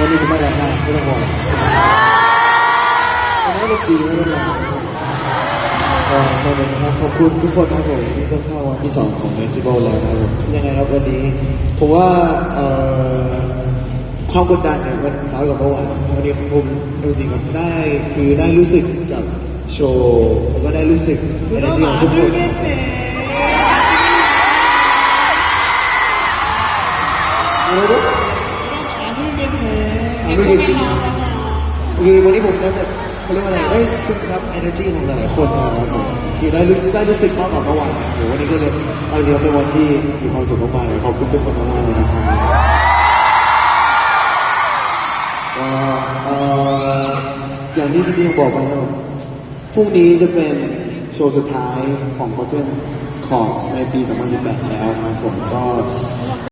วันนี้จะไม่ร้องไห้ไม่ต้องห่วงวันนี้เป็นปีไม่ต้องร้องก็เป็นนะครับขอบคุณทุกคนครับผมที่เข้าวันที่2ของเฟสติวัลแล้วนะครับยังไงครับวันนี้ผมว่าความกดดันเนี่ยมันน้อยกว่าเมื่อวานวันนี้ผมจริงๆได้รู้สึกกับโชว์แล้วก็ได้รู้สึกในสิ่งของทุกคนคือวันนี้ผมก็แบบเขาเรียกว่าอะไรได้ซึมซับ energy ของหลายๆคนนะครับผมคือได้รู้สึกมากกว่าเมื่อวานวันนี้ก็เลยเอาจริงๆเป็นวันที่มีความสุขมากๆเลยขอบคุณทุกคนมากๆเลยนะครับก็อย่างที่พี่จีบอกไปนะพรุ่งนี้จะเป็นโชว์สุดท้ายของคอนเสิร์ตของในปี 2018 แล้วนะครับผมก็